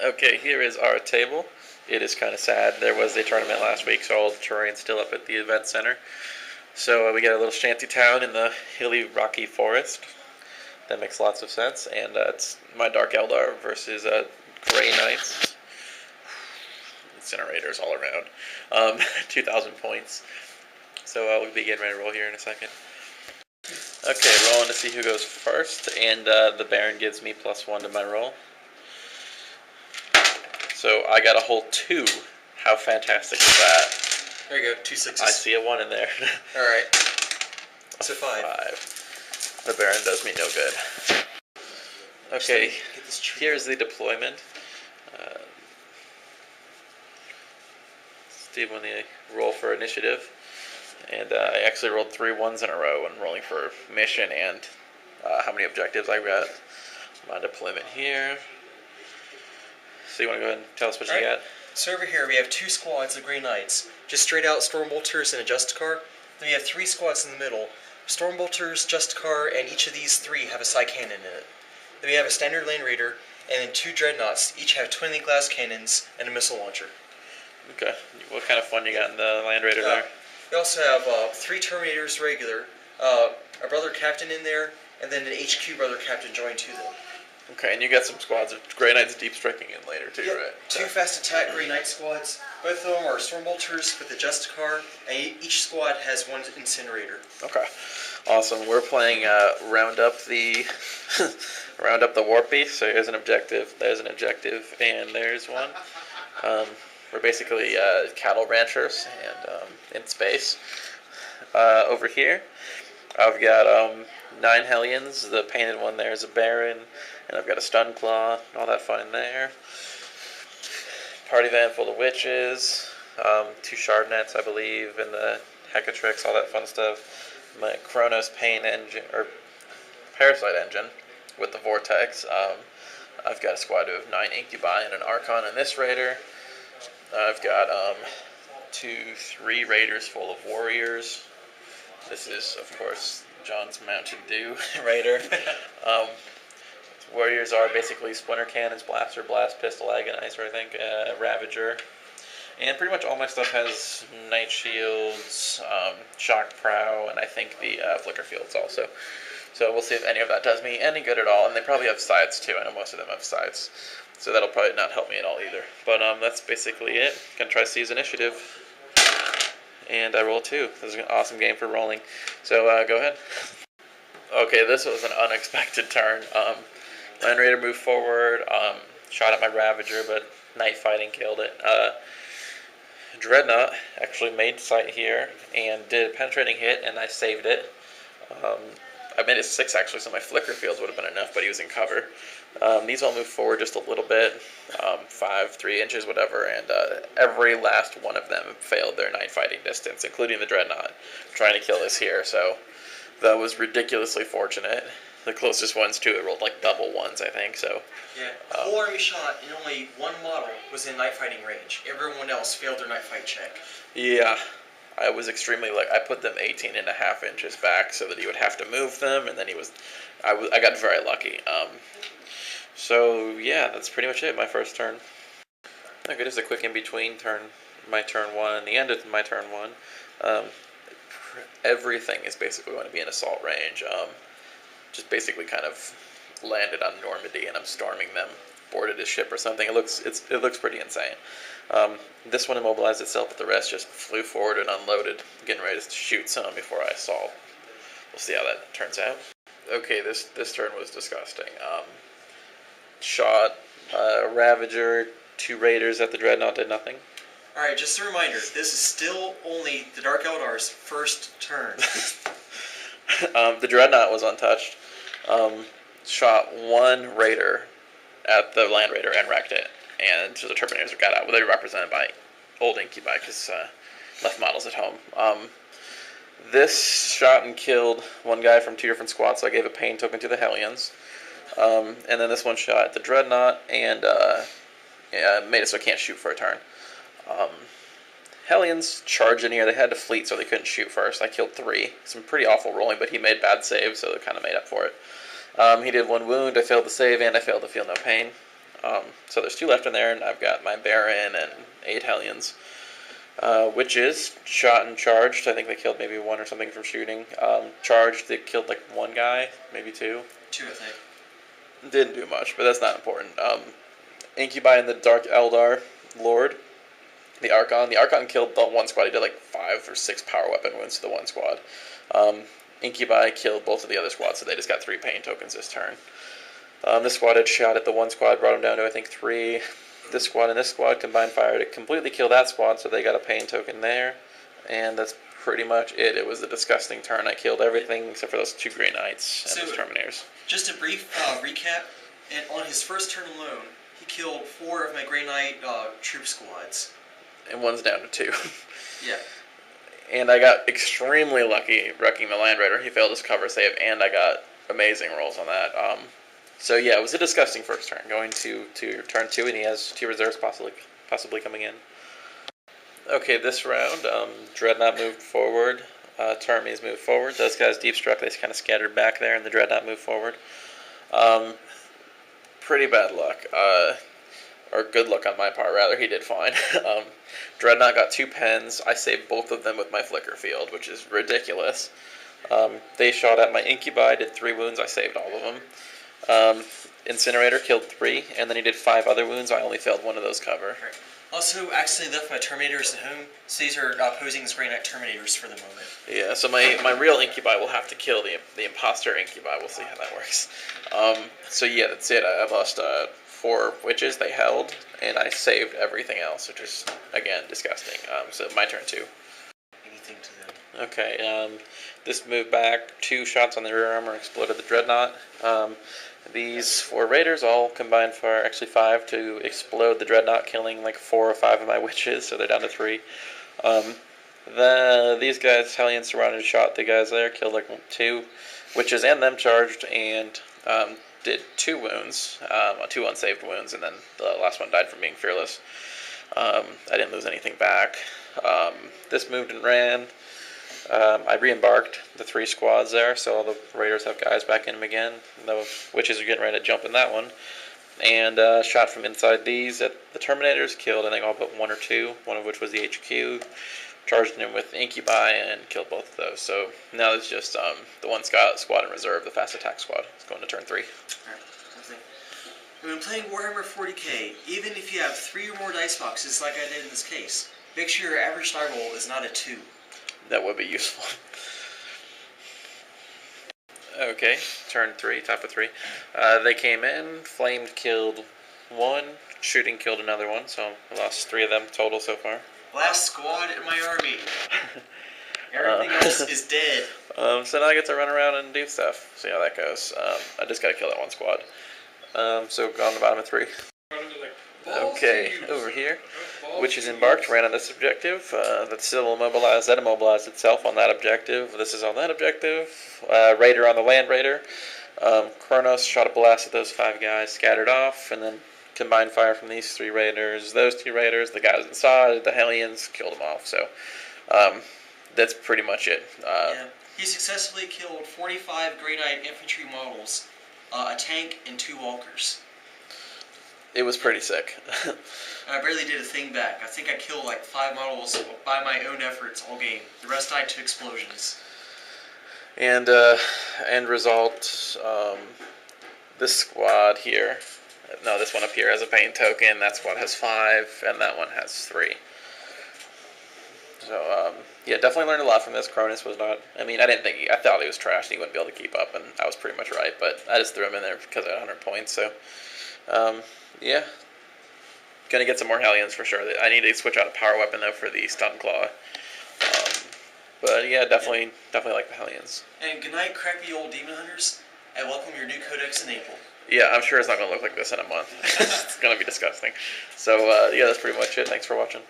Okay, here is our table. It is kind of sad. There was a tournament last week, so all the terrain's still up at the event center. So we got a little shanty town in the hilly, rocky forest. That makes lots of sense. And it's my Dark Eldar versus Grey Knights. Incinerators all around. 2,000 points. So we'll be getting ready to roll here in a second. Okay, rolling to see who goes first. And the Baron gives me +1 to my roll. So I got a whole 2. How fantastic is that? There you go, 2 sixes. I see a 1 in there. Alright. So 5. 5. The Baron does me no good. Okay, here's the deployment. Steve won the roll for initiative. And I actually rolled 3 1s in a row when rolling for mission and how many objectives I got. My deployment here. So you want to go ahead and tell us what you got? So over here we have 2 squads of Grey Knights. Just straight out Stormbolters and a Justicar. Then we have 3 squads in the middle. Stormbolters, Justicar, and each of these 3 have a side cannon in it. Then we have a standard Land Raider, and then 2 Dreadnoughts. Each have twin glass cannons and a missile launcher. Okay. What kind of fun you got in the Land Raider there? We also have 3 Terminators regular, a Brother Captain in there, and then an HQ Brother Captain joined to them. Okay, and you got some squads of Grey Knights deep striking in later too, yep. Right? 2 fast attack Grey Knight squads. Both of them are Stormbolters with a Justicar, and each squad has 1 incinerator. Okay, awesome. We're playing round up the round up the Warp Beast. So here's an objective. There's an objective, and there's one. We're basically cattle ranchers and in space. Over here, I've got 9 Hellions. The painted one there is a Baron, and I've got a Stun Claw, all that fun in there. Party van full of witches, 2 Shard Nets, I believe, and the Hecatrix, all that fun stuff. My Chronos Pain engine, or Parasite engine, with the Vortex. I've got a squad of 9 Incubi and an Archon in this Raider. I've got 3 Raiders full of warriors. This is, of course, John's Mountain Dew Raider. Warriors are basically Splinter Cannons, Blaster, Blast, Pistol, Agonizer, I think, Ravager. And pretty much all my stuff has Night Shields, Shock Prow, and I think the Flicker Fields also. So we'll see if any of that does me any good at all. And they probably have sights too. I know most of them have sights. So that'll probably not help me at all either. But that's basically it. Gonna try C's initiative. And I roll 2. This is an awesome game for rolling. So go ahead. Okay, this was an unexpected turn. Land Raider moved forward, shot at my Ravager, but Night Fighting killed it. Dreadnought actually made sight here and did a penetrating hit, and I saved it. I made it 6 actually, so my Flicker Fields would have been enough, but he was in cover. These all moved forward just a little bit, 5, 3 inches, whatever, and every last one of them failed their night fighting distance, including the Dreadnought, trying to kill us here, so that was ridiculously fortunate. The closest ones to it rolled like double 1s, I think, so. Yeah, the whole army shot, and only 1 model was in night fighting range. Everyone else failed their night fight check. Yeah. I was extremely I put them 18.5 inches back so that he would have to move them, and then I got very lucky. So yeah, that's pretty much it. My first turn. Okay, just a quick in between turn. My turn 1 and the end of my turn 1. Everything is basically going to be in assault range. Just basically kind of landed on Normandy, and I'm storming them. Boarded his ship or something. It looks pretty insane. This one immobilized itself, but the rest just flew forward and unloaded, getting ready to shoot some before I assault. We'll see how that turns out. Okay, this turn was disgusting. Shot Ravager, 2 Raiders at the Dreadnought, did nothing. Alright, just a reminder, this is still only the Dark Eldar's first turn. The Dreadnought was untouched. Shot 1 Raider at the Land Raider and wrecked it. And so the Terminators got out. Well, they were represented by old Incubi because left models at home. This shot and killed 1 guy from 2 different squads, so I gave a pain token to the Hellions. And then this one shot at the Dreadnought and made it so I can't shoot for a turn. Hellions charged in here. They had to fleet, so they couldn't shoot first. I killed 3. Some pretty awful rolling, but he made bad saves, so it kind of made up for it. He did 1 wound. I failed to save, and I failed to feel no pain. So there's 2 left in there, and I've got my Baron and 8 Hellions. Witches shot and charged. I think they killed maybe 1 or something from shooting. Charged, they killed like 1 guy, maybe 2. 2, I think. Didn't do much, but that's not important. Incubi and the Dark Eldar Lord. The Archon. The Archon killed the 1 squad. He did like 5 or 6 power weapon wounds to the 1 squad. Incubi killed both of the other squads, so they just got 3 pain tokens this turn. This squad had shot at the 1 squad, brought him down to I think 3. This squad and this squad combined fire to completely kill that squad, so they got a pain token there. And that's pretty much it. It was a disgusting turn. I killed everything except for those 2 Grey Knights and those Terminators. Just a brief recap, and on his first turn alone, he killed 4 of my Grey Knight troop squads. And 1's down to 2. Yeah. And I got extremely lucky wrecking the Land Raider. He failed his cover save, and I got amazing rolls on that. So yeah, it was a disgusting first turn. Going to turn 2, and he has 2 reserves possibly coming in. Okay, this round, Dreadnought moved forward. Termies moved forward. Those guys deep struck. They kind of scattered back there, and the Dreadnought moved forward. Pretty bad luck. Or good luck on my part, rather. He did fine. Dreadnought got 2 pens. I saved both of them with my Flicker Field, which is ridiculous. They shot at my Incubi, did 3 wounds. I saved all of them. Incinerator killed 3, and then he did 5 other wounds. I only failed 1 of those cover. Also, accidentally left my Terminators at home, so these are opposing his Grey Knight Terminators for the moment. Yeah, so my real Incubi will have to kill the imposter Incubi. We'll see how that works. So yeah, that's it. I lost 4 witches. They held, and I saved everything else, which is, again, disgusting. So my turn 2. Anything to them. Okay, this moved back. 2 shots on the rear armor exploded the Dreadnought. These 4 raiders all combined for actually 5 to explode the Dreadnought, killing like 4 or 5 of my witches, so they're down to 3. These guys, Hellions surrounded, shot the guys there, killed like 2 witches and them charged, and did 2 wounds, 2 unsaved wounds, and then the last one died from being fearless. I didn't lose anything back. This moved and ran. I re-embarked the 3 squads there, so all the raiders have guys back in them again. The witches are getting ready to jump in that one. And shot from inside these at the Terminators, killed I think all but 1 or 2, one of which was the HQ. Charged him with Incubi and killed both of those. So now it's just the 1 squad in reserve, the fast attack squad. It's going to turn 3. When playing Warhammer 40k, even if you have 3 or more dice boxes like I did in this case, make sure your average die roll is not a 2. That would be useful. Okay, turn 3, top of 3. They came in, flamed killed 1, shooting killed another 1, so I lost 3 of them total so far. Last squad in my army. Everything else is dead. So now I get to run around and do stuff. See how that goes. I just got to kill that 1 squad. So go on the bottom of 3. Okay, over here. Witches embarked, ran on this objective. That's still immobilized. That immobilized itself on that objective. This is on that objective. Raider on the Land Raider. Kronos shot a blast at those 5 guys, scattered off, and then combined fire from these 3 raiders. Those 2 raiders, the guys inside, the Hellions, killed them off. So that's pretty much it. Yeah. He successfully killed 45 Grey Knight infantry models, a tank, and 2 walkers. It was pretty sick. I barely did a thing back. I think I killed like 5 models by my own efforts all game. The rest died to explosions. And end result, this squad here, no, this one up here has a pain token. That squad has 5, and that one has 3. So yeah, definitely learned a lot from this. Cronus was not. I mean, I thought he was trash and he wouldn't be able to keep up, and I was pretty much right. But I just threw him in there because I had 100 points. So. Yeah, gonna get some more Hellions for sure. I need to switch out a power weapon though for the Stun Claw. But yeah, definitely like the Hellions. And good night, crappy old Demon Hunters. I welcome your new codex in April. Yeah, I'm sure it's not gonna look like this in a month. It's gonna be disgusting. So yeah, that's pretty much it. Thanks for watching.